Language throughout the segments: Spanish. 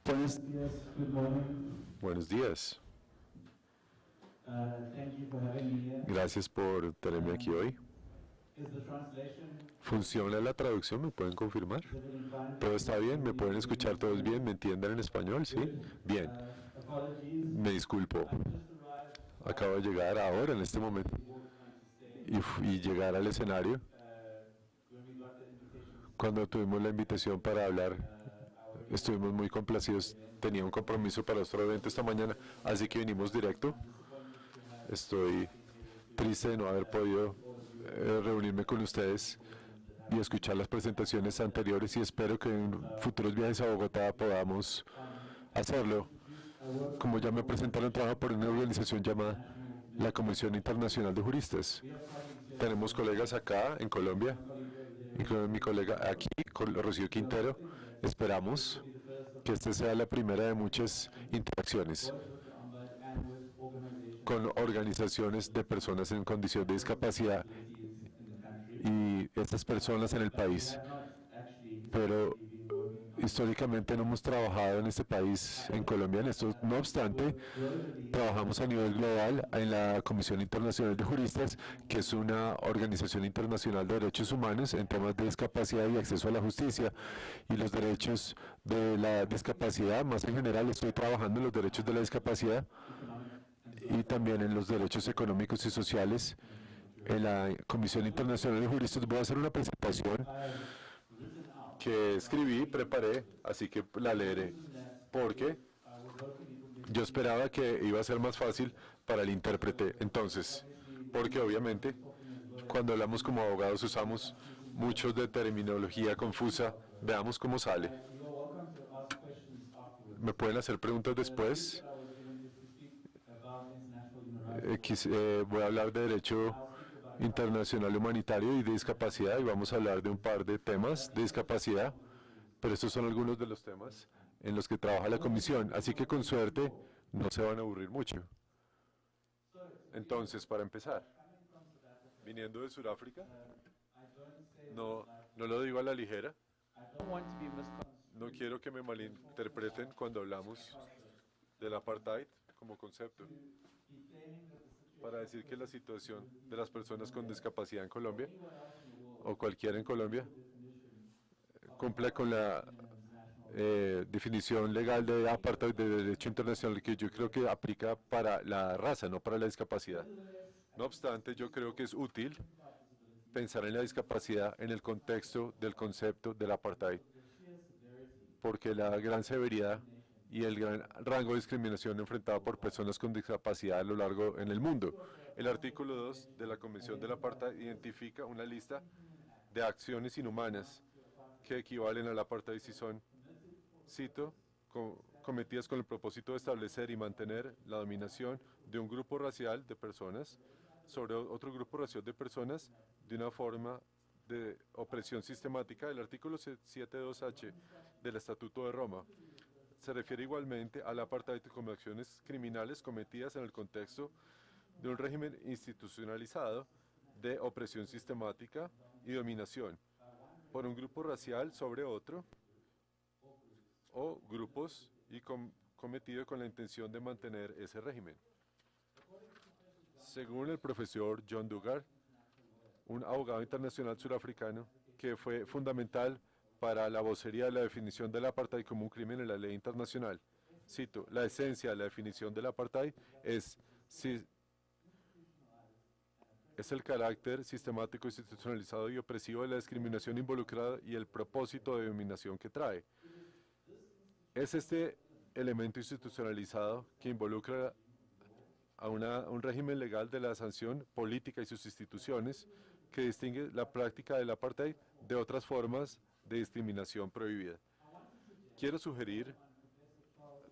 Buenos días, good morning. Buenos días. Thank you for having me here. Gracias por tenerme aquí hoy. Is the translation, ¿Funciona la traducción? ¿Me pueden confirmar? is everything fine? ¿Todo está bien? ¿Me pueden escuchar todos bien? ¿Me entienden en español? ¿Sí? Bien. Apologies. Me disculpo. I've just arrived. Acabo de llegar ahora, en este momento, Walking onto stage. y llegar al escenario. When we got the invitation, Cuando tuvimos la invitación para hablar, our estuvimos muy complacidos. Tenía un compromiso para otro evento esta mañana, así que vinimos directo. Estoy triste de no haber podido reunirme con ustedes y escuchar las presentaciones anteriores, y espero que en futuros viajes a Bogotá podamos hacerlo. Como ya me presentaron, trabajo por una organización llamada la Comisión Internacional de Juristas. Tenemos colegas acá en Colombia, incluido mi colega aquí, Rocío Quintero. Esperamos que esta sea la primera de muchas interacciones con organizaciones de personas en condición de discapacidad y estas personas en el país. Pero históricamente no hemos trabajado en este país, en Colombia, en esto. No obstante, trabajamos a nivel global en la Comisión Internacional de Juristas, que es una organización internacional de derechos humanos en temas de discapacidad y acceso a la justicia y los derechos de la discapacidad. Más en general, estoy trabajando en los derechos de la discapacidad y también en los derechos económicos y sociales. En la Comisión Internacional de Juristas voy a hacer una presentación que escribí y preparé, así que la leeré, porque yo esperaba que iba a ser más fácil para el intérprete. Entonces, porque obviamente cuando hablamos como abogados usamos muchos de terminología confusa. Veamos cómo sale. ¿Me pueden hacer preguntas después? Voy a hablar de derecho internacional humanitario y de discapacidad, y vamos a hablar de un par de temas de discapacidad, pero estos son algunos de los temas en los que trabaja la comisión, así que con suerte no se van a aburrir mucho. Entonces, para empezar, viniendo de Sudáfrica, no lo digo a la ligera, no quiero que me malinterpreten cuando hablamos del apartheid como concepto, para decir que la situación de las personas con discapacidad en Colombia, o cualquiera en Colombia, cumple con la definición legal de apartheid de derecho internacional, que yo creo que aplica para la raza, no para la discapacidad. No obstante, yo creo que es útil pensar en la discapacidad en el contexto del concepto del apartheid, porque la gran severidad y el gran rango de discriminación enfrentado por personas con discapacidad a lo largo en el mundo. El artículo 2 de la Convención del Apartheid identifica una lista de acciones inhumanas que equivalen al apartheid si son, cito, cometidas con el propósito de establecer y mantener la dominación de un grupo racial de personas sobre otro grupo racial de personas de una forma de opresión sistemática. El artículo 7.2h del Estatuto de Roma se refiere igualmente al apartheid como acciones criminales cometidas en el contexto de un régimen institucionalizado de opresión sistemática y dominación por un grupo racial sobre otro o grupos y cometido con la intención de mantener ese régimen. Según el profesor John Dugard, un abogado internacional surafricano que fue fundamental para la vocería de la definición del apartheid como un crimen en la ley internacional. Cito, la esencia de la definición del apartheid es el carácter sistemático, institucionalizado y opresivo de la discriminación involucrada y el propósito de dominación que trae. Es este elemento institucionalizado que involucra a un régimen legal de la sanción política y sus instituciones que distingue la práctica del apartheid de otras formas de discriminación prohibida. Quiero sugerir,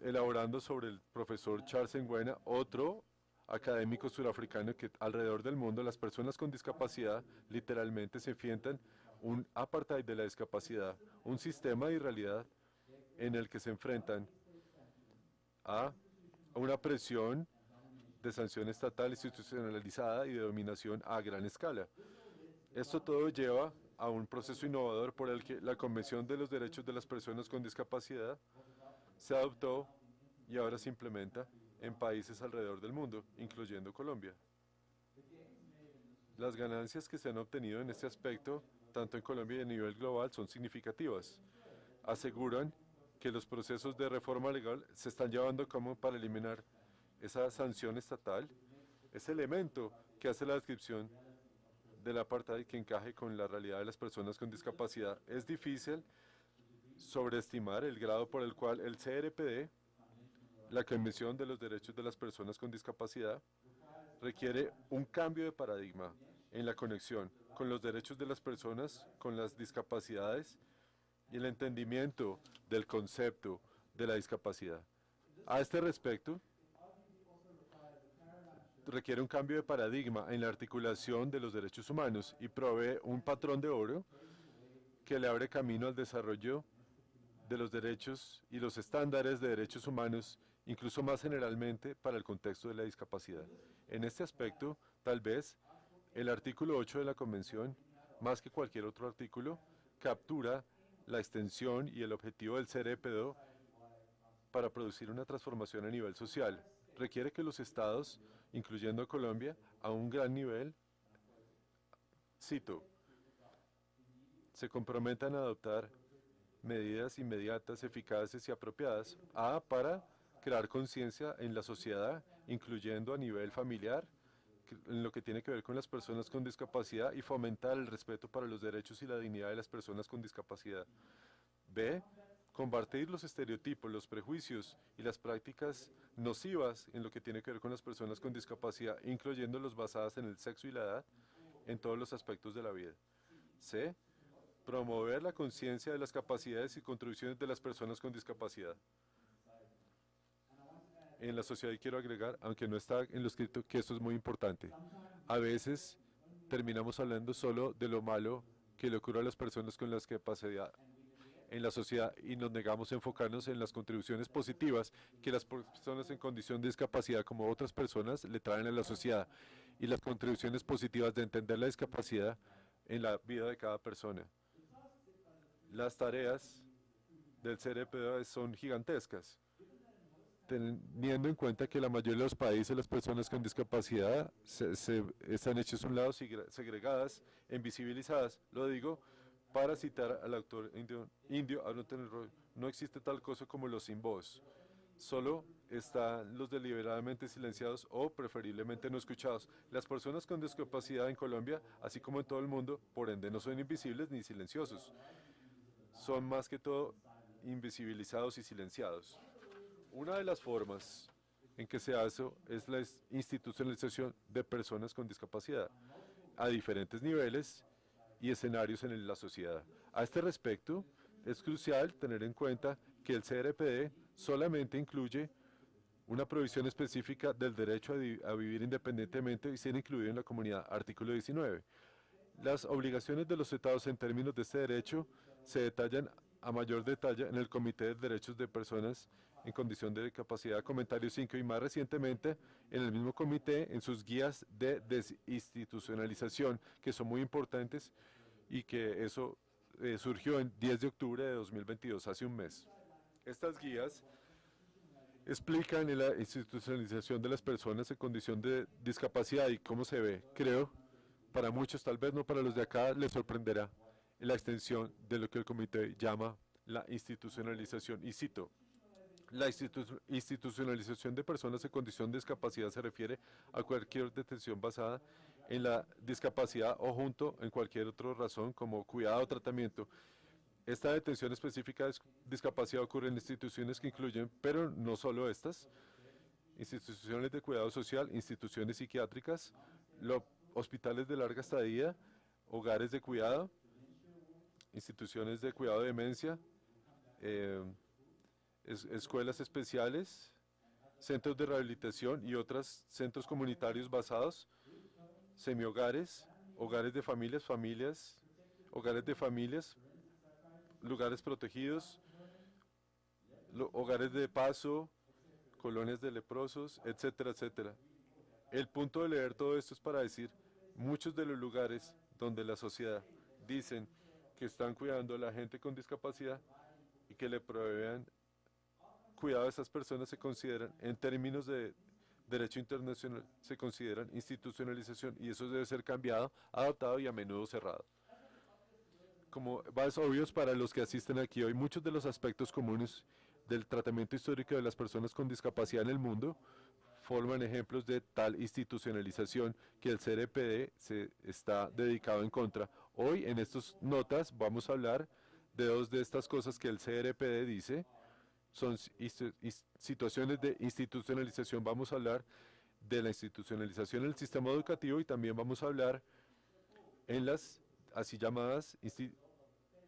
elaborando sobre el profesor Charles Nguema, otro académico surafricano, que alrededor del mundo las personas con discapacidad literalmente se enfrentan un apartheid de la discapacidad, un sistema de realidad en el que se enfrentan a una presión de sanción estatal institucionalizada y de dominación a gran escala. Esto todo lleva a un proceso innovador por el que la Convención de los Derechos de las Personas con Discapacidad se adoptó y ahora se implementa en países alrededor del mundo, incluyendo Colombia. Las ganancias que se han obtenido en este aspecto, tanto en Colombia y a nivel global, son significativas. Aseguran que los procesos de reforma legal se están llevando como para eliminar esa sanción estatal, ese elemento que hace la descripción del apartheid que encaje con la realidad de las personas con discapacidad. Es difícil sobreestimar el grado por el cual el CRPD, la Convención de los Derechos de las Personas con Discapacidad, requiere un cambio de paradigma en la conexión con los derechos de las personas con las discapacidades y el entendimiento del concepto de la discapacidad. A este respecto, requiere un cambio de paradigma en la articulación de los derechos humanos y provee un patrón de oro que le abre camino al desarrollo de los derechos y los estándares de derechos humanos, incluso más generalmente para el contexto de la discapacidad. En este aspecto, tal vez, el artículo 8 de la Convención, más que cualquier otro artículo, captura la extensión y el objetivo del CRPD para producir una transformación a nivel social. Requiere que los estados, incluyendo Colombia, a un gran nivel, cito, se comprometan a adoptar medidas inmediatas, eficaces y apropiadas, para crear conciencia en la sociedad, incluyendo a nivel familiar, en lo que tiene que ver con las personas con discapacidad y fomentar el respeto para los derechos y la dignidad de las personas con discapacidad. B. Combatir los estereotipos, los prejuicios y las prácticas nocivas en lo que tiene que ver con las personas con discapacidad, incluyendo los basadas en el sexo y la edad, en todos los aspectos de la vida. C. Promover la conciencia de las capacidades y contribuciones de las personas con discapacidad en la sociedad. Y quiero agregar, aunque no está en lo escrito, que esto es muy importante. A veces terminamos hablando solo de lo malo que le ocurre a las personas con discapacidad en la sociedad y nos negamos a enfocarnos en las contribuciones positivas que las personas en condición de discapacidad como otras personas le traen a la sociedad y las contribuciones positivas de entender la discapacidad en la vida de cada persona. Las tareas del CRPD son gigantescas, teniendo en cuenta que la mayoría de los países las personas con discapacidad están hechas a un lado, segregadas, invisibilizadas. Lo digo para citar al autor indio Arundhati Roy: no existe tal cosa como los sin voz, solo están los deliberadamente silenciados o preferiblemente no escuchados. Las personas con discapacidad en Colombia, así como en todo el mundo, por ende no son invisibles ni silenciosos, son más que todo invisibilizados y silenciados. Una de las formas en que se hace es la institucionalización de personas con discapacidad a diferentes niveles y escenarios en la sociedad. A este respecto, es crucial tener en cuenta que el CRPD solamente incluye una provisión específica del derecho a vivir independientemente y ser incluido en la comunidad, artículo 19. Las obligaciones de los estados en términos de este derecho se detallan a mayor detalle en el Comité de Derechos de Personas en Condición de Discapacidad, comentario 5, y más recientemente en el mismo comité en sus guías de desinstitucionalización, que son muy importantes y que eso surgió en 10 de octubre de 2022, hace un mes. Estas guías explican en la institucionalización de las personas en condición de discapacidad y cómo se ve. Creo, para muchos, tal vez no para los de acá, les sorprenderá la extensión de lo que el comité llama la institucionalización. Y cito: la institucionalización de personas en condición de discapacidad se refiere a cualquier detención basada en la discapacidad o junto en cualquier otra razón como cuidado o tratamiento. Esta detención específica de discapacidad ocurre en instituciones que incluyen, pero no solo estas, instituciones de cuidado social, instituciones psiquiátricas, hospitales de larga estadía, hogares de cuidado, instituciones de cuidado de demencia, escuelas especiales, centros de rehabilitación y otros centros comunitarios basados, semihogares, hogares de familias, hogares de familias, lugares protegidos, hogares de paso, colonias de leprosos, etcétera, etcétera. El punto de leer todo esto es para decir, muchos de los lugares donde la sociedad dicen que están cuidando a la gente con discapacidad y que le provean cuidado de esas personas se consideran, en términos de derecho internacional, se consideran institucionalización y eso debe ser cambiado, adaptado y a menudo cerrado. Como más obvios para los que asisten aquí hoy, muchos de los aspectos comunes del tratamiento histórico de las personas con discapacidad en el mundo forman ejemplos de tal institucionalización que el CRPD se está dedicado en contra. Hoy en estas notas vamos a hablar de dos de estas cosas que el CRPD dice, son situaciones de institucionalización. Vamos a hablar de la institucionalización en el sistema educativo y también vamos a hablar en las así llamadas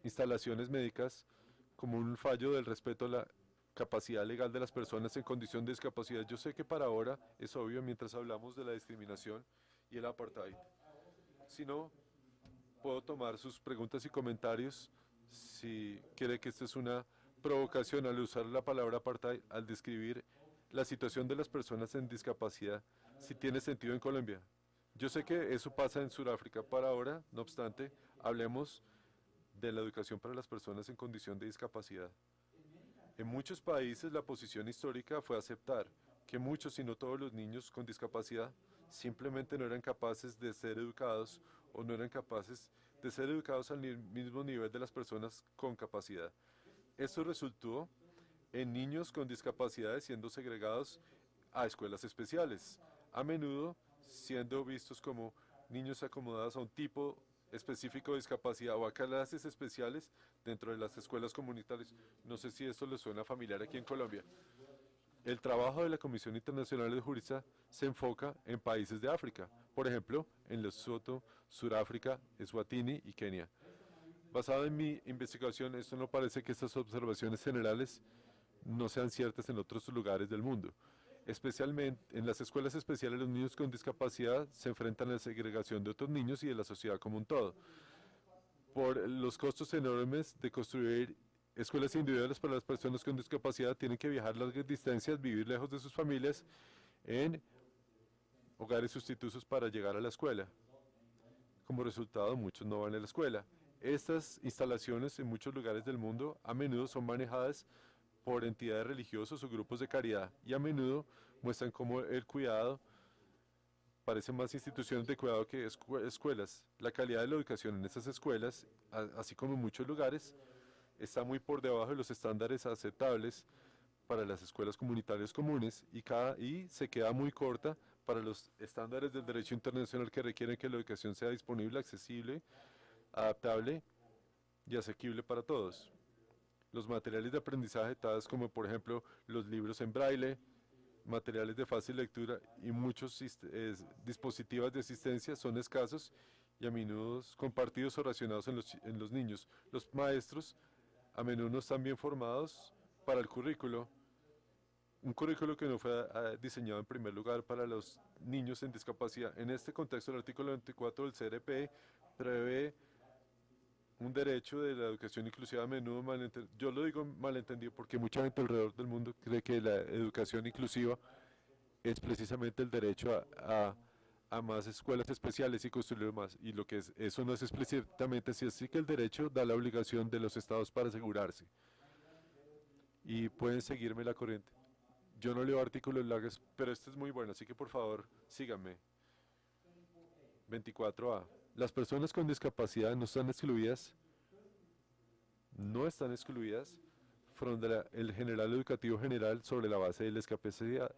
instalaciones médicas como un fallo del respeto a la capacidad legal de las personas en condición de discapacidad. Yo sé que para ahora es obvio mientras hablamos de la discriminación y el apartheid. Si no, puedo tomar sus preguntas y comentarios si quiere que esta es una provocación al usar la palabra apartheid, al describir la situación de las personas en discapacidad, si tiene sentido en Colombia. Yo sé que eso pasa en Sudáfrica. Para ahora, no obstante, hablemos de la educación para las personas en condición de discapacidad. En muchos países la posición histórica fue aceptar que muchos, si no todos los niños con discapacidad, simplemente no eran capaces de ser educados o no eran capaces de ser educados al mismo nivel de las personas con capacidad. Esto resultó en niños con discapacidades siendo segregados a escuelas especiales, a menudo siendo vistos como niños acomodados a un tipo específico de discapacidad o a clases especiales dentro de las escuelas comunitarias. No sé si esto les suena familiar aquí en Colombia. El trabajo de la Comisión Internacional de Justicia se enfoca en países de África, por ejemplo, en Lesotho, Sudáfrica, Eswatini y Kenia. Basado en mi investigación, esto no parece que estas observaciones generales no sean ciertas en otros lugares del mundo. Especialmente en las escuelas especiales, los niños con discapacidad se enfrentan a la segregación de otros niños y de la sociedad como un todo. Por los costos enormes de construir escuelas individuales para las personas con discapacidad, tienen que viajar largas distancias, vivir lejos de sus familias, en hogares sustitutos para llegar a la escuela. Como resultado, muchos no van a la escuela. Estas instalaciones en muchos lugares del mundo a menudo son manejadas por entidades religiosas o grupos de caridad y a menudo muestran cómo el cuidado parece más instituciones de cuidado que escuelas. La calidad de la educación en esas escuelas, así como en muchos lugares, está muy por debajo de los estándares aceptables para las escuelas comunitarias comunes y se queda muy corta para los estándares del derecho internacional que requieren que la educación sea disponible, accesible, adaptable y asequible para todos. Los materiales de aprendizaje, tales como por ejemplo los libros en braille, materiales de fácil lectura y muchos dispositivos de asistencia son escasos y a menudo compartidos o racionados en los niños. Los maestros a menudo no están bien formados para el currículo, un currículo que no fue diseñado en primer lugar para los niños en discapacidad. En este contexto, el artículo 24 del CRP prevé un derecho de la educación inclusiva a menudo malentendido. Yo lo digo malentendido porque mucha gente alrededor del mundo cree que la educación inclusiva es precisamente el derecho a más escuelas especiales y construir más. Y lo que eso no es explícitamente así, así que el derecho da la obligación de los estados para asegurarse. Y pueden seguirme la corriente. Yo no leo artículos largos, pero este es muy bueno, así que por favor síganme. 24A. Las personas con discapacidad no están excluidas el general educativo general sobre la base de la discapacidad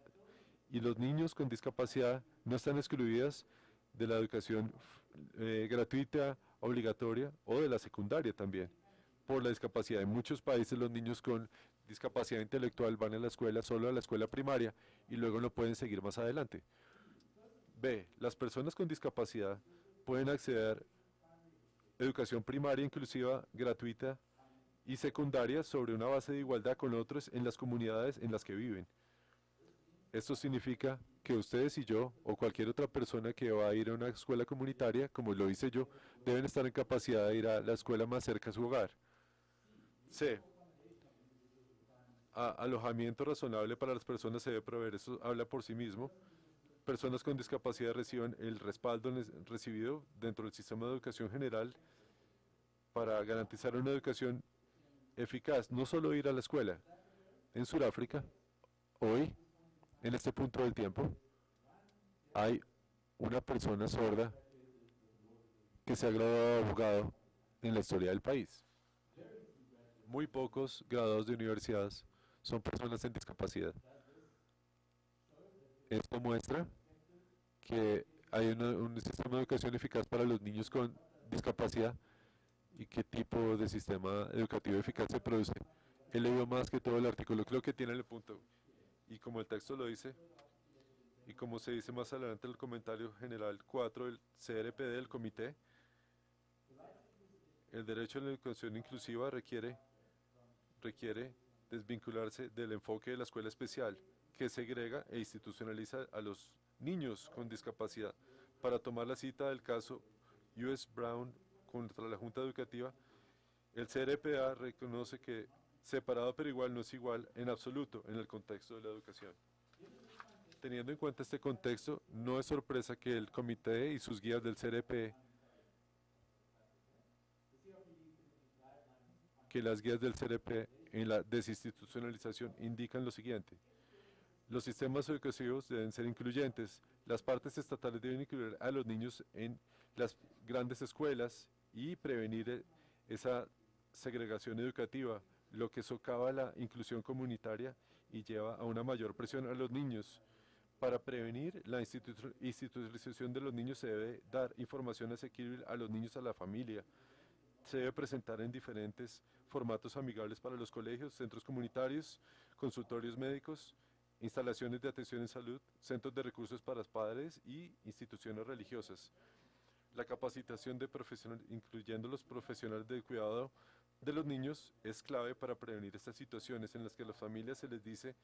y los niños con discapacidad no están excluidas de la educación gratuita, obligatoria o de la secundaria también. Por la discapacidad, en muchos países los niños con discapacidad intelectual van a la escuela, solo a la escuela primaria y luego no pueden seguir más adelante. B. Las personas con discapacidad pueden acceder a educación primaria inclusiva, gratuita y secundaria sobre una base de igualdad con otros en las comunidades en las que viven. Esto significa que ustedes y yo, o cualquier otra persona que va a ir a una escuela comunitaria, como lo hice yo, deben estar en capacidad de ir a la escuela más cerca a su hogar. C. Alojamiento razonable para las personas se debe proveer. Eso habla por sí mismo. Personas con discapacidad reciben el respaldo recibido dentro del sistema de educación general para garantizar una educación eficaz, no solo ir a la escuela, En Sudáfrica, hoy, en este punto del tiempo, hay una persona sorda que se ha graduado de abogado en la historia del país. Muy pocos graduados de universidades son personas en discapacidad. Esto muestra que hay un sistema de educación eficaz para los niños con discapacidad y qué tipo de sistema educativo eficaz se produce. He leído más que todo el artículo, creo que tiene el punto. Y como el texto lo dice, y como se dice más adelante en el comentario general 4 del CRPD del comité, el derecho a la educación inclusiva requiere desvincularse del enfoque de la escuela especial, que segrega e institucionaliza a los niños con discapacidad. Para tomar la cita del caso U.S. Brown contra la Junta Educativa, el CRPA reconoce que separado pero igual no es igual en absoluto en el contexto de la educación. Teniendo en cuenta este contexto, no es sorpresa que el comité y sus guías del CRP, que las guías del CRP en la desinstitucionalización indican lo siguiente. Los sistemas educativos deben ser incluyentes. Las partes estatales deben incluir a los niños en las grandes escuelas y prevenir esa segregación educativa, lo que socava la inclusión comunitaria y lleva a una mayor presión a los niños. Para prevenir la institucionalización de los niños se debe dar información asequible a los niños, a la familia. Se debe presentar en diferentes formatos amigables para los colegios, centros comunitarios, consultorios médicos, instalaciones de atención en salud, centros de recursos para padres y instituciones religiosas. La capacitación de profesionales, incluyendo los profesionales del cuidado de los niños, es clave para prevenir estas situaciones en las que a las familias se les dice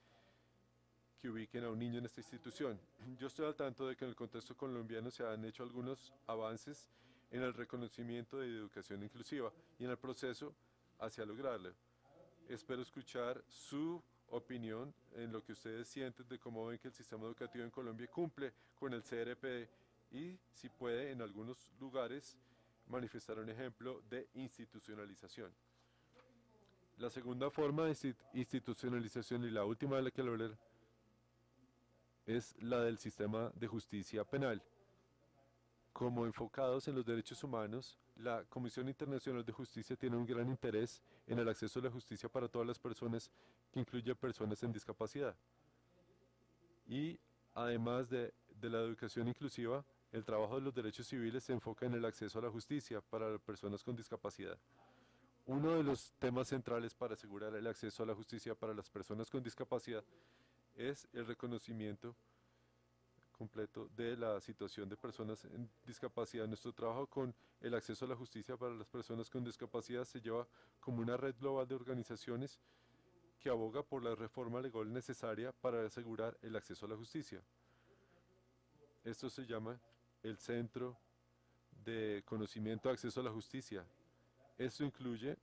que ubiquen a un niño en esta institución. Yo estoy al tanto de que en el contexto colombiano se han hecho algunos avances en el reconocimiento de educación inclusiva y en el proceso hacia lograrlo. Espero escuchar su opinión en lo que ustedes sienten de cómo ven que el sistema educativo en Colombia cumple con el CRPD y si puede en algunos lugares manifestar un ejemplo de institucionalización. La segunda forma de institucionalización y la última de la que hablar es la del sistema de justicia penal. Como enfocados en los derechos humanos, la Comisión Internacional de Justicia tiene un gran interés en el acceso a la justicia para todas las personas, que incluye personas en discapacidad. Y además de la educación inclusiva, el trabajo de los derechos civiles se enfoca en el acceso a la justicia para las personas con discapacidad. Uno de los temas centrales para asegurar el acceso a la justicia para las personas con discapacidad es el reconocimiento completo de la situación de personas en discapacidad. Nuestro trabajo con el acceso a la justicia para las personas con discapacidad se lleva como una red global de organizaciones que aboga por la reforma legal necesaria para asegurar el acceso a la justicia. Esto se llama el Centro de Conocimiento de Acceso a la Justicia. Esto incluye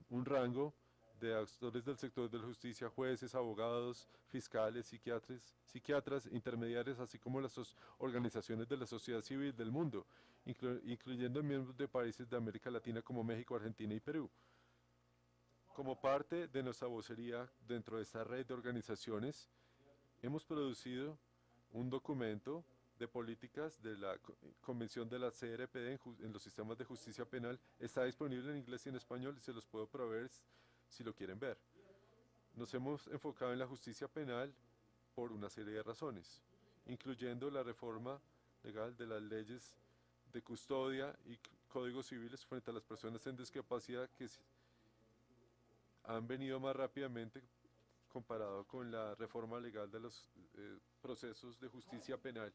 un rango de actores del sector de la justicia, jueces, abogados, fiscales, psiquiatras, intermediarios, así como las organizaciones de la sociedad civil del mundo, incluyendo miembros de países de América Latina como México, Argentina y Perú. Como parte de nuestra vocería dentro de esta red de organizaciones, hemos producido un documento de políticas de la Convención de la CRPD en los sistemas de justicia penal. Está disponible en inglés y en español y se los puedo proveer si lo quieren ver. Nos hemos enfocado en la justicia penal por una serie de razones, incluyendo la reforma legal de las leyes de custodia y códigos civiles frente a las personas en discapacidad que han venido más rápidamente comparado con la reforma legal de los procesos de justicia penal.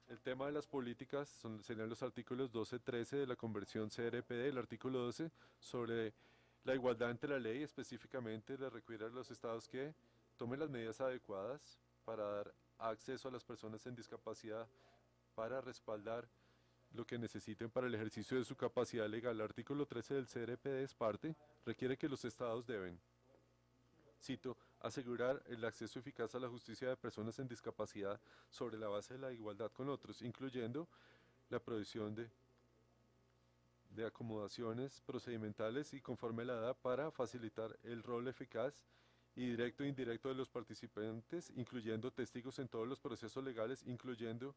El tema de las políticas serían los artículos 12-13 de la conversión CRPD, el artículo 12 sobre la igualdad ante la ley, específicamente le requiere a los estados que tomen las medidas adecuadas para dar acceso a las personas en discapacidad, para respaldar lo que necesiten para el ejercicio de su capacidad legal. El artículo 13 del CRPD es parte, requiere que los estados deben, cito, asegurar el acceso eficaz a la justicia de personas en discapacidad sobre la base de la igualdad con otros, incluyendo la provisión de acomodaciones procedimentales y conforme a la edad para facilitar el rol eficaz y directo e indirecto de los participantes, incluyendo testigos en todos los procesos legales, incluyendo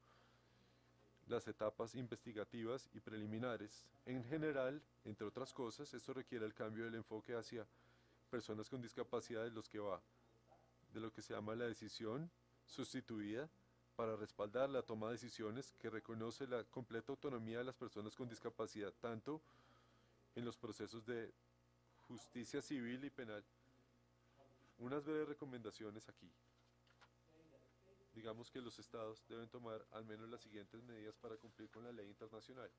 las etapas investigativas y preliminares. En general, entre otras cosas, esto requiere el cambio del enfoque hacia personas con discapacidad de los que va de lo que se llama la decisión sustituida para respaldar la toma de decisiones que reconoce la completa autonomía de las personas con discapacidad, tanto en los procesos de justicia civil y penal. Unas breves recomendaciones aquí. Digamos que los estados deben tomar al menos las siguientes medidas para cumplir con la ley internacional.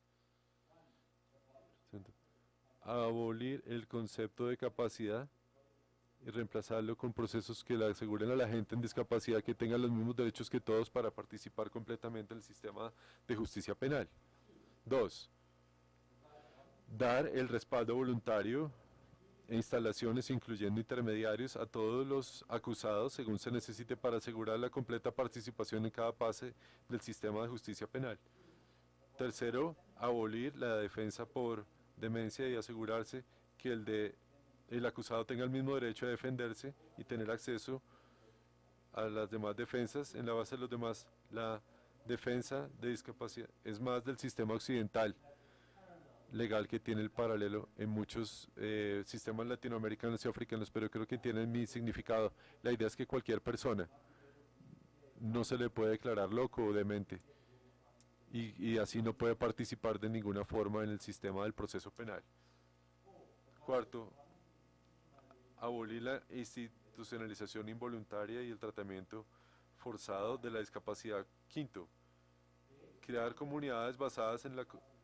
Abolir el concepto de capacidad y reemplazarlo con procesos que le aseguren a la gente en discapacidad que tenga los mismos derechos que todos para participar completamente en el sistema de justicia penal. 2. Dar el respaldo voluntario e instalaciones, incluyendo intermediarios, a todos los acusados según se necesite para asegurar la completa participación en cada fase del sistema de justicia penal. Tercero, abolir la defensa por demencia y asegurarse que el acusado tenga el mismo derecho a defenderse y tener acceso a las demás defensas en la base de los demás. La defensa de discapacidad es más del sistema occidental legal que tiene el paralelo en muchos sistemas latinoamericanos y africanos, pero creo que tiene mi significado. La idea es que cualquier persona no se le puede declarar loco o demente y así no puede participar de ninguna forma en el sistema del proceso penal. Cuarto, abolir la institucionalización involuntaria y el tratamiento forzado de la discapacidad. Quinto, crear comunidades basadas en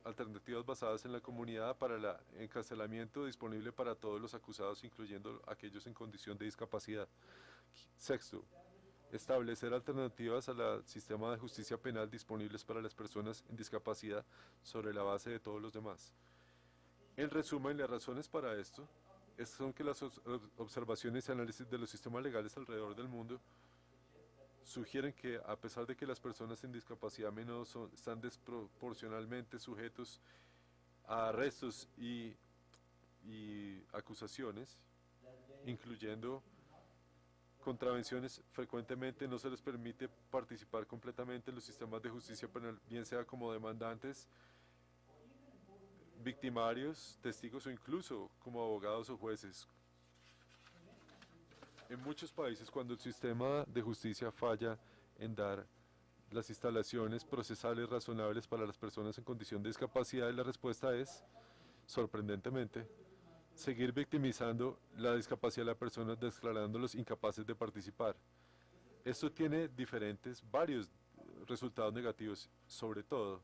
alternativas basadas en la comunidad para el encarcelamiento disponible para todos los acusados, incluyendo aquellos en condición de discapacidad. Sexto, establecer alternativas al sistema de justicia penal disponibles para las personas en discapacidad sobre la base de todos los demás. En resumen, las razones para esto son que las observaciones y análisis de los sistemas legales alrededor del mundo sugieren que, a pesar de que las personas en discapacidad a menudo están desproporcionalmente sujetos a arrestos y acusaciones, incluyendo contravenciones, frecuentemente no se les permite participar completamente en los sistemas de justicia penal, bien sea como demandantes, victimarios, testigos o incluso como abogados o jueces. En muchos países, cuando el sistema de justicia falla en dar las instalaciones procesales razonables para las personas en condición de discapacidad, la respuesta es, sorprendentemente, seguir victimizando la discapacidad de la persona, declarándolos incapaces de participar. Esto tiene varios resultados negativos, sobre todo,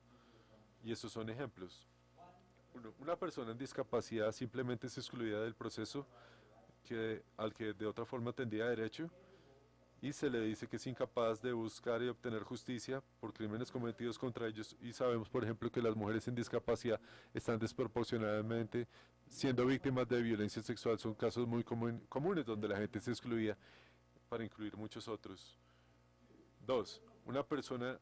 y estos son ejemplos. Una persona en discapacidad simplemente es excluida del proceso al que de otra forma tendría derecho y se le dice que es incapaz de buscar y obtener justicia por crímenes cometidos contra ellos, y sabemos, por ejemplo, que las mujeres en discapacidad están desproporcionadamente siendo víctimas de violencia sexual. Son casos muy comunes donde la gente se excluía, para incluir muchos otros. 2. Una persona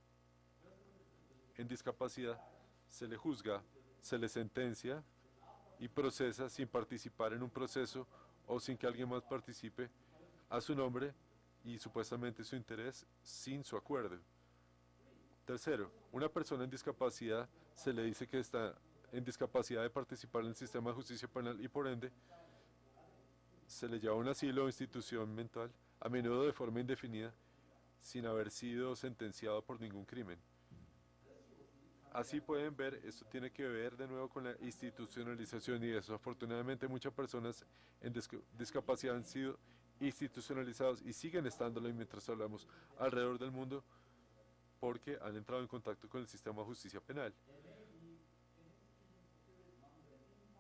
en discapacidad se le juzga, se le sentencia y procesa sin participar en un proceso o sin que alguien más participe a su nombre y supuestamente su interés sin su acuerdo. Tercero, una persona en discapacidad se le dice que está en discapacidad de participar en el sistema de justicia penal y por ende se le lleva a un asilo o institución mental, a menudo de forma indefinida, sin haber sido sentenciado por ningún crimen. Así pueden ver, esto tiene que ver de nuevo con la institucionalización y desafortunadamente muchas personas en discapacidad han sido institucionalizados y siguen estándolo mientras hablamos alrededor del mundo porque han entrado en contacto con el sistema de justicia penal.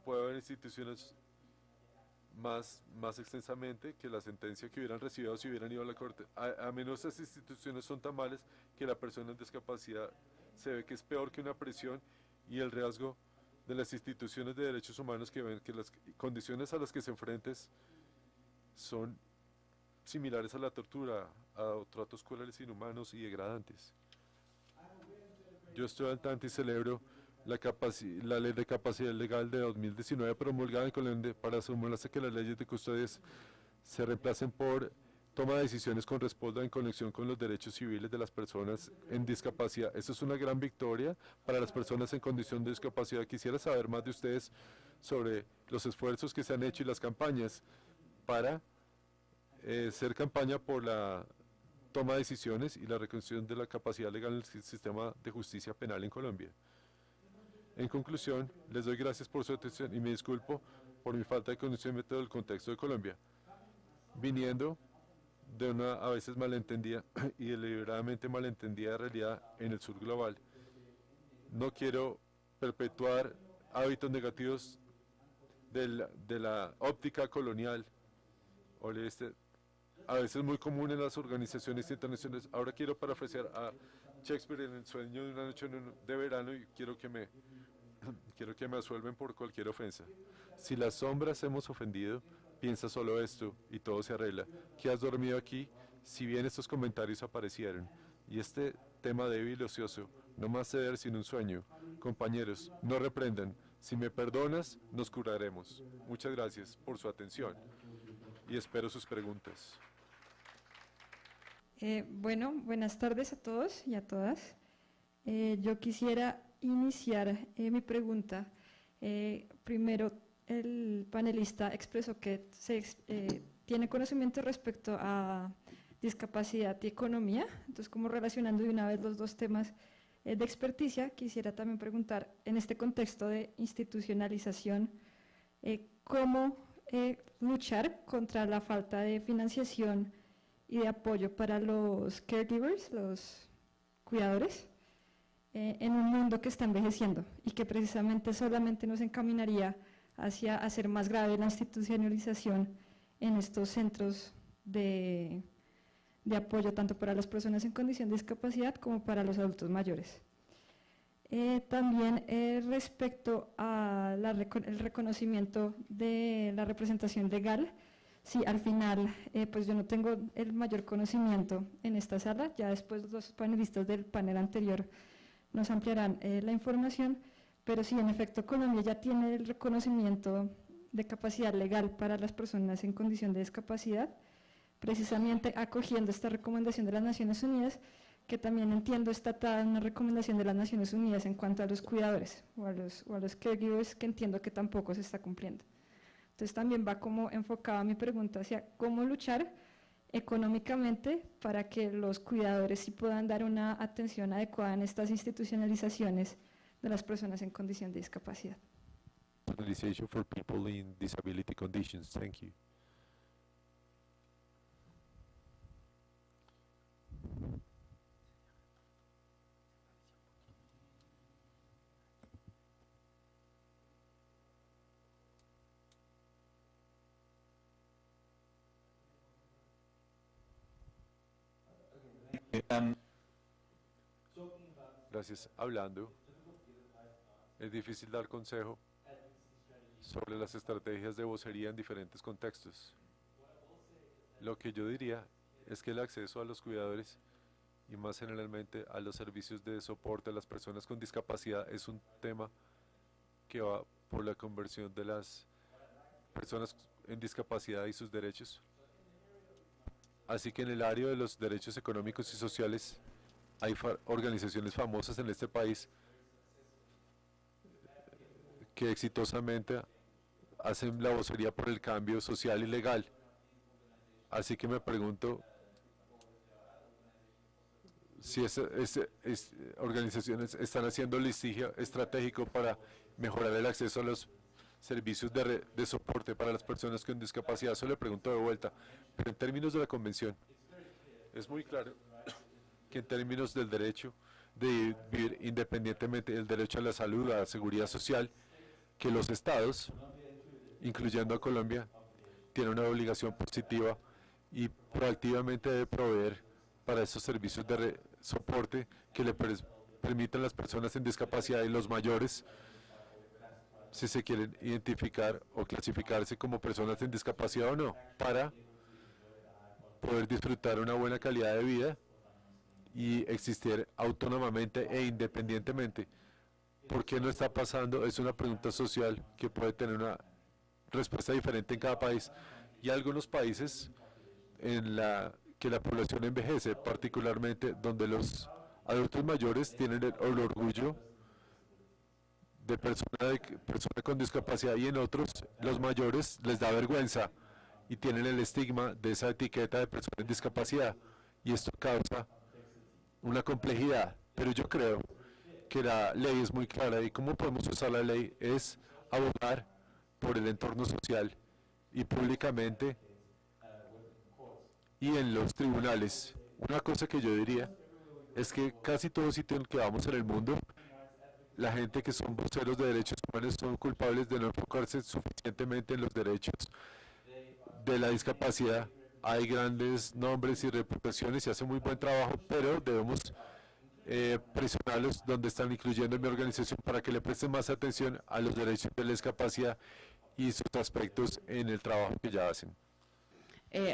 Puede haber instituciones más extensamente que la sentencia que hubieran recibido si hubieran ido a la corte. A menos esas instituciones son tan malas que la persona en discapacidad se ve que es peor que una prisión y el riesgo de las instituciones de derechos humanos que ven que las condiciones a las que se enfrenten son similares a la tortura, a tratos crueles, inhumanos y degradantes. Yo estoy al tanto y celebro la ley de capacidad legal de 2019 promulgada en Colombia para asegurarse que las leyes de custodia se reemplacen por toma de decisiones con respaldo en conexión con los derechos civiles de las personas en discapacidad. Esto es una gran victoria para las personas en condición de discapacidad. Quisiera saber más de ustedes sobre los esfuerzos que se han hecho y las campañas para hacer campaña por la toma de decisiones y la reconstrucción de la capacidad legal en el sistema de justicia penal en Colombia. En conclusión, les doy gracias por su atención y me disculpo por mi falta de conocimiento del contexto de Colombia, viniendo de una a veces malentendida y deliberadamente malentendida realidad en el sur global. No quiero perpetuar hábitos negativos de la óptica colonial o a veces muy común en las organizaciones internacionales. Ahora quiero parafrasear a Shakespeare en El sueño de una noche de verano y quiero que me absuelven por cualquier ofensa. Si las sombras hemos ofendido, piensa solo esto y todo se arregla. ¿Qué has dormido aquí? Si bien estos comentarios aparecieron y este tema débil y ocioso, no más ceder sin un sueño. Compañeros, no reprendan. Si me perdonas, nos curaremos. Muchas gracias por su atención y espero sus preguntas. Bueno, buenas tardes a todos y a todas. Yo quisiera iniciar mi pregunta. Primero, el panelista expresó que tiene conocimiento respecto a discapacidad y economía, entonces como relacionando de una vez los dos temas de experticia, quisiera también preguntar en este contexto de institucionalización, cómo luchar contra la falta de financiación y de apoyo para los caregivers, los cuidadores, en un mundo que está envejeciendo y que precisamente solamente nos encaminaría hacia hacer más grave la institucionalización en estos centros de apoyo tanto para las personas en condición de discapacidad como para los adultos mayores. También respecto al reconocimiento de la representación legal, sí, al final, pues yo no tengo el mayor conocimiento en esta sala, ya después los panelistas del panel anterior nos ampliarán la información, pero sí, en efecto, Colombia ya tiene el reconocimiento de capacidad legal para las personas en condición de discapacidad, precisamente acogiendo esta recomendación de las Naciones Unidas, que también entiendo está atada en una recomendación de las Naciones Unidas en cuanto a los cuidadores o a los caregivers, que entiendo que tampoco se está cumpliendo. Entonces también va como enfocada mi pregunta hacia cómo luchar económicamente para que los cuidadores sí puedan dar una atención adecuada en estas institucionalizaciones de las personas en condición de discapacidad. Organization for people in disability conditions. Thank you. Gracias. Hablando, es difícil dar consejo sobre las estrategias de vocería en diferentes contextos. Lo que yo diría es que el acceso a los cuidadores y más generalmente a los servicios de soporte a las personas con discapacidad es un tema que va por la conversión de las personas en discapacidad y sus derechos. Así que en el área de los derechos económicos y sociales hay organizaciones famosas en este país que exitosamente hacen la vocería por el cambio social y legal. Así que me pregunto si esas organizaciones están haciendo litigio estratégico para mejorar el acceso a los servicios de soporte para las personas con discapacidad. Eso le pregunto de vuelta. Pero en términos de la convención, es muy claro que en términos del derecho de vivir independientemente, el derecho a la salud, a la seguridad social, que los estados, incluyendo a Colombia, tienen una obligación positiva y proactivamente debe proveer para esos servicios de soporte que le permitan a las personas en discapacidad y los mayores, si se quieren identificar o clasificarse como personas en discapacidad o no, para poder disfrutar una buena calidad de vida y existir autónomamente e independientemente. ¿Por qué no está pasando? Es una pregunta social que puede tener una respuesta diferente en cada país. y algunos países en que la población envejece, particularmente donde los adultos mayores tienen el orgullo de persona con discapacidad y en otros los mayores les da vergüenza y tienen el estigma de esa etiqueta de persona en discapacidad y esto causa una complejidad, pero yo creo que la ley es muy clara y cómo podemos usar la ley es abogar por el entorno social y públicamente y en los tribunales. Una cosa que yo diría es que casi todo sitio en el que vamos en el mundo, la gente que son voceros de derechos humanos son culpables de no enfocarse suficientemente en los derechos de la discapacidad. Hay grandes nombres y reputaciones y hacen muy buen trabajo, pero debemos presionarlos donde están incluyendo en mi organización para que le presten más atención a los derechos de la discapacidad y sus aspectos en el trabajo que ya hacen.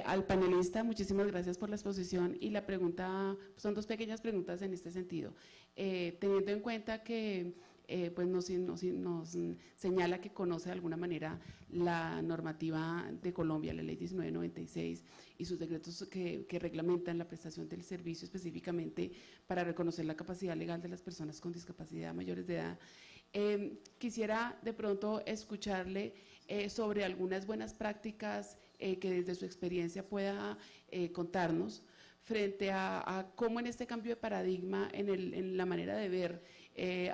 Al panelista, muchísimas gracias por la exposición y la pregunta, son dos pequeñas preguntas en este sentido. Teniendo en cuenta que pues nos señala que conoce de alguna manera la normativa de Colombia, la ley 1996 y sus decretos que reglamentan la prestación del servicio específicamente para reconocer la capacidad legal de las personas con discapacidad mayores de edad. Quisiera de pronto escucharle sobre algunas buenas prácticas que desde su experiencia pueda contarnos frente a cómo en este cambio de paradigma, en la manera de ver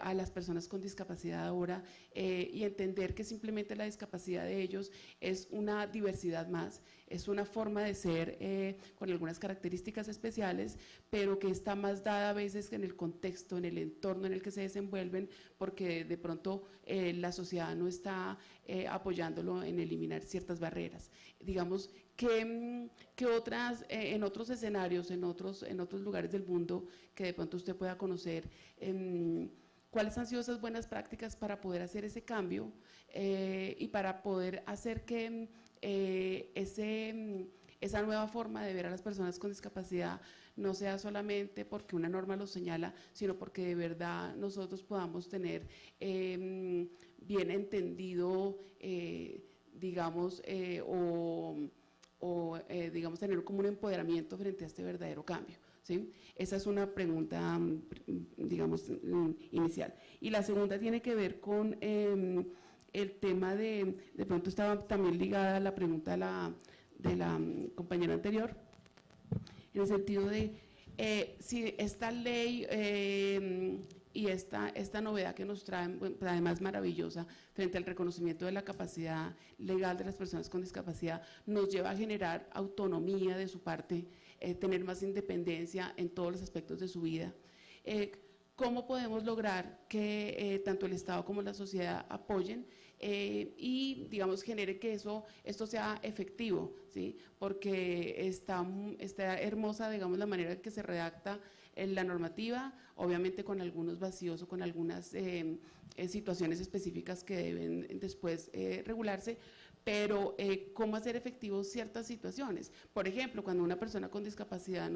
a las personas con discapacidad ahora y entender que simplemente la discapacidad de ellos es una diversidad más, es una forma de ser con algunas características especiales, pero que está más dada a veces en el contexto, en el entorno en el que se desenvuelven, porque de pronto la sociedad no está apoyándolo en eliminar ciertas barreras. Digamos, ¿qué otras, en otros escenarios, en otros lugares del mundo que de pronto usted pueda conocer, cuáles han sido esas buenas prácticas para poder hacer ese cambio y para poder hacer que esa nueva forma de ver a las personas con discapacidad no sea solamente porque una norma lo señala, sino porque de verdad nosotros podamos tener bien entendido, digamos, digamos tener como un empoderamiento frente a este verdadero cambio, ¿sí? Esa es una pregunta, digamos, inicial. Y la segunda tiene que ver con el tema de pronto estaba también ligada a la pregunta de la compañera anterior, en el sentido de si esta ley y esta novedad que nos traen, además maravillosa, frente al reconocimiento de la capacidad legal de las personas con discapacidad, nos lleva a generar autonomía de su parte, tener más independencia en todos los aspectos de su vida. ¿Cómo podemos lograr que tanto el Estado como la sociedad apoyen y, digamos, genere que esto sea efectivo, ¿sí? Porque está hermosa, digamos, la manera en que se redacta la normativa, obviamente con algunos vacíos o con algunas situaciones específicas que deben después regularse, pero cómo hacer efectivos ciertas situaciones. Por ejemplo, cuando una persona con discapacidad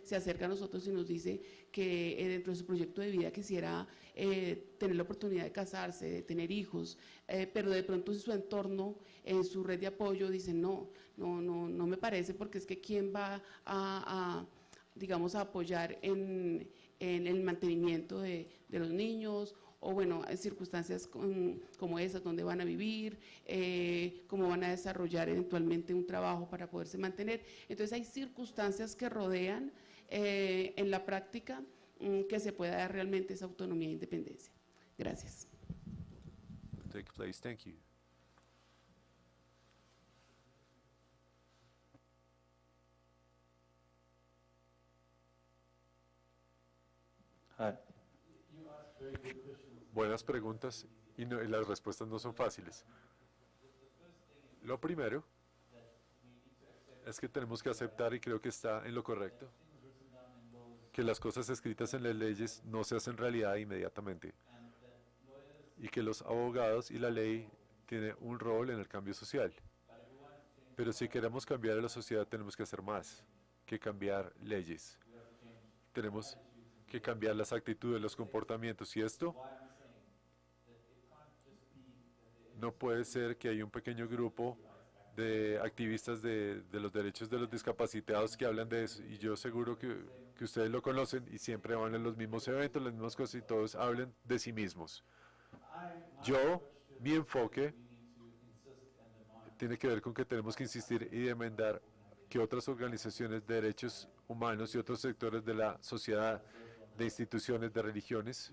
se acerca a nosotros y nos dice que dentro de su proyecto de vida quisiera tener la oportunidad de casarse, de tener hijos, pero de pronto en su entorno, en su red de apoyo, dicen no me parece, porque es que quién va digamos, a apoyar en el mantenimiento de los niños, o bueno, en circunstancias como esas, donde van a vivir, cómo van a desarrollar eventualmente un trabajo para poderse mantener. Entonces hay circunstancias que rodean en la práctica que se pueda dar realmente esa autonomía e independencia. Gracias. Take place. Thank you. Buenas preguntas y las respuestas no son fáciles. Lo primero es que tenemos que aceptar, y creo que está en lo correcto, que las cosas escritas en las leyes no se hacen realidad inmediatamente y que los abogados y la ley tienen un rol en el cambio social. Pero si queremos cambiar a la sociedad tenemos que hacer más que cambiar leyes. Tenemos que cambiar las actitudes, los comportamientos, y esto no puede ser que haya un pequeño grupo de activistas de los derechos de los discapacitados que hablan de eso, y yo seguro que ustedes lo conocen y siempre van a los mismos eventos, las mismas cosas y todos hablan de sí mismos. Mi enfoque tiene que ver con que tenemos que insistir y demandar que otras organizaciones de derechos humanos y otros sectores de la sociedad, de instituciones, de religiones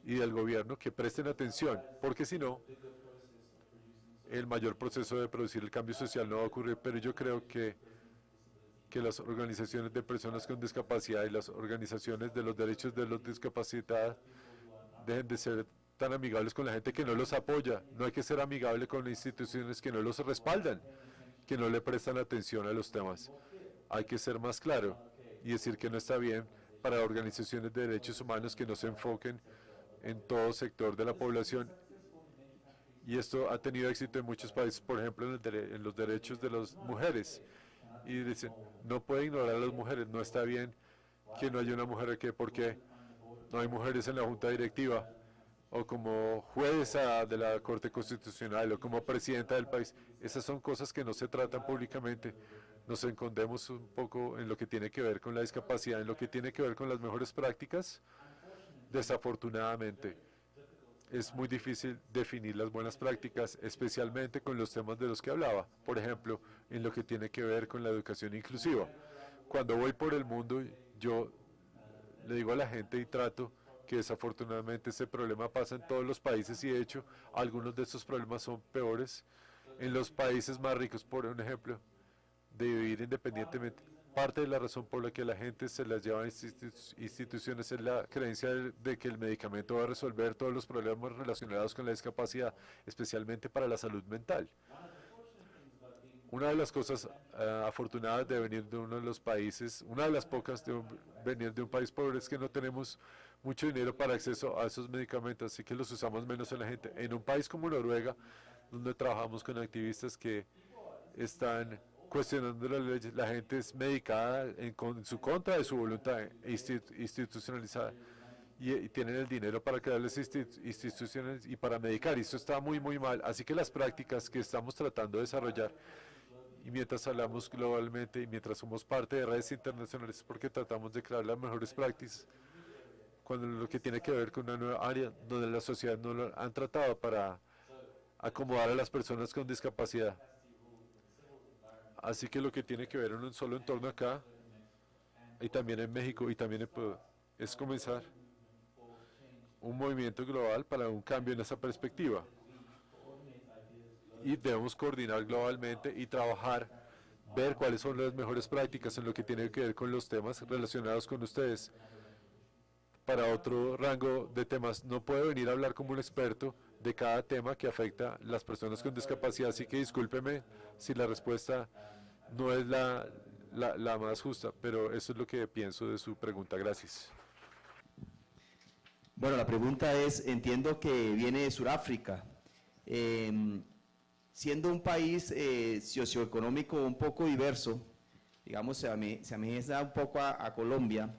y del gobierno que presten atención, porque si no, el mayor proceso de producir el cambio social no va a ocurrir. Pero yo creo que las organizaciones de personas con discapacidad y las organizaciones de los derechos de los discapacitados dejen de ser tan amigables con la gente que no los apoya. No hay que ser amigable con instituciones que no los respaldan, que no le prestan atención a los temas. Hay que ser más claro y decir que no está bien para organizaciones de derechos humanos que no se enfoquen en todo sector de la población. Y esto ha tenido éxito en muchos países, por ejemplo, en los derechos de las mujeres. Y dicen, no puede ignorar a las mujeres, no está bien que no haya una mujer aquí, porque no hay mujeres en la junta directiva, o como jueza de la Corte Constitucional, o como presidenta del país. Esas son cosas que no se tratan públicamente. Nos escondemos un poco en lo que tiene que ver con la discapacidad, en lo que tiene que ver con las mejores prácticas. Desafortunadamente, es muy difícil definir las buenas prácticas, especialmente con los temas de los que hablaba. Por ejemplo, en lo que tiene que ver con la educación inclusiva. Cuando voy por el mundo, yo le digo a la gente y trato que desafortunadamente ese problema pasa en todos los países, y de hecho algunos de estos problemas son peores en los países más ricos. Por un ejemplo, de vivir independientemente. Parte de la razón por la que la gente se las lleva a instituciones es la creencia de que el medicamento va a resolver todos los problemas relacionados con la discapacidad, especialmente para la salud mental. Una de las cosas afortunadas de venir de uno de los países, una de las pocas de venir de un país pobre, es que no tenemos mucho dinero para acceso a esos medicamentos, así que los usamos menos en la gente. En un país como Noruega, donde trabajamos con activistas que están cuestionando las leyes, la gente es medicada en su contra de su voluntad, institucionalizada, y tienen el dinero para crearles instituciones y para medicar, y esto está muy, muy mal. Así que las prácticas que estamos tratando de desarrollar, y mientras hablamos globalmente y mientras somos parte de redes internacionales, es porque tratamos de crear las mejores prácticas, cuando lo que tiene que ver con una nueva área donde la sociedad no lo han tratado para acomodar a las personas con discapacidad. Así que lo que tiene que ver en un solo entorno acá, y también en México, y también en Perú, es comenzar un movimiento global para un cambio en esa perspectiva. Y debemos coordinar globalmente y trabajar, ver cuáles son las mejores prácticas en lo que tiene que ver con los temas relacionados con ustedes. Para otro rango de temas, no puedo venir a hablar como un experto de cada tema que afecta a las personas con discapacidad, así que discúlpeme si la respuesta no es la más justa, pero eso es lo que pienso de su pregunta. Gracias. Bueno, la pregunta es, entiendo que viene de Sudáfrica. Siendo un país socioeconómico un poco diverso, digamos, se asemeja un poco a Colombia,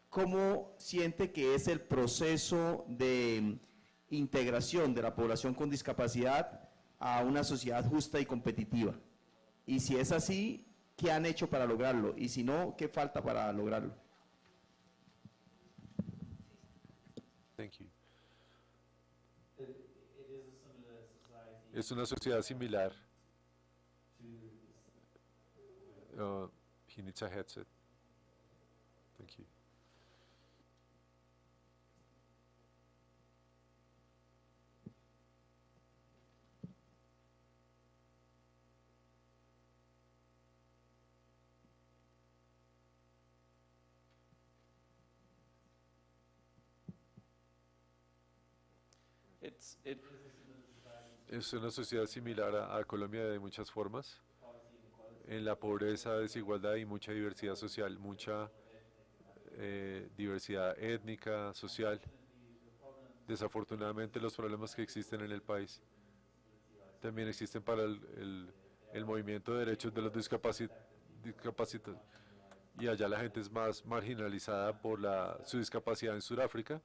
¿cómo siente que es el proceso de integración de la población con discapacidad a una sociedad justa y competitiva? Y si es así, ¿qué han hecho para lograrlo? Y si no, ¿qué falta para lograrlo? Thank you. Es una sociedad similar. He needs a headset. Thank you. Es una sociedad similar a Colombia de muchas formas, en la pobreza, desigualdad y mucha diversidad social, mucha diversidad étnica, social. Desafortunadamente, los problemas que existen en el país también existen para el movimiento de derechos de los discapacitados, y allá la gente es más marginalizada por su discapacidad. En Sudáfrica,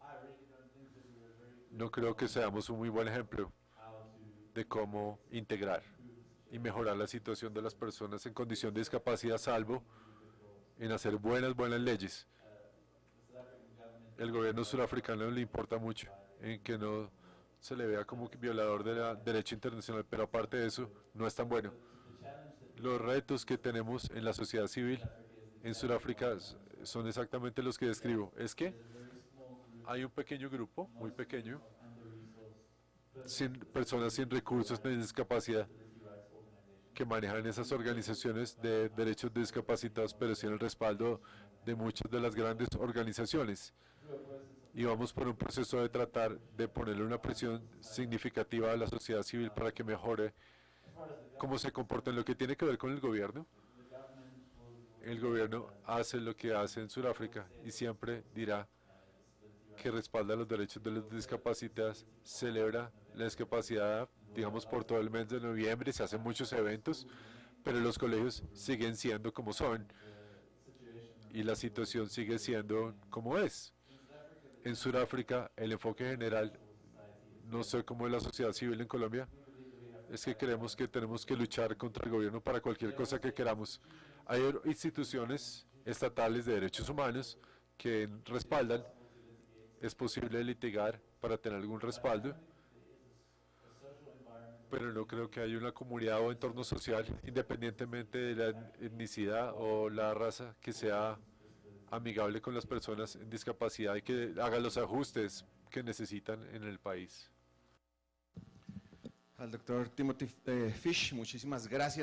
no creo que seamos un muy buen ejemplo de cómo integrar y mejorar la situación de las personas en condición de discapacidad, salvo en hacer buenas leyes. El gobierno surafricano le importa mucho en que no se le vea como violador del derecho internacional, pero aparte de eso, no es tan bueno. Los retos que tenemos en la sociedad civil en Sudáfrica son exactamente los que describo. Es que hay un pequeño grupo, muy pequeño, personas sin recursos ni discapacidad, que manejan esas organizaciones de derechos de discapacitados, pero sin el respaldo de muchas de las grandes organizaciones. Y vamos por un proceso de tratar de ponerle una presión significativa a la sociedad civil para que mejore cómo se comporta en lo que tiene que ver con el gobierno. El gobierno hace lo que hace en Sudáfrica y siempre dirá que respalda los derechos de los discapacitados, celebra la discapacidad, digamos, por todo el mes de noviembre, se hacen muchos eventos, pero los colegios siguen siendo como son y la situación sigue siendo como es. En Sudáfrica, el enfoque general, no sé cómo es la sociedad civil en Colombia, es que creemos que tenemos que luchar contra el gobierno para cualquier cosa que queramos. Hay instituciones estatales de derechos humanos que respaldan. Es posible litigar para tener algún respaldo, pero no creo que haya una comunidad o entorno social, independientemente de la etnicidad o la raza, que sea amigable con las personas en discapacidad y que haga los ajustes que necesitan en el país. Al doctor Timothy Fish, muchísimas gracias.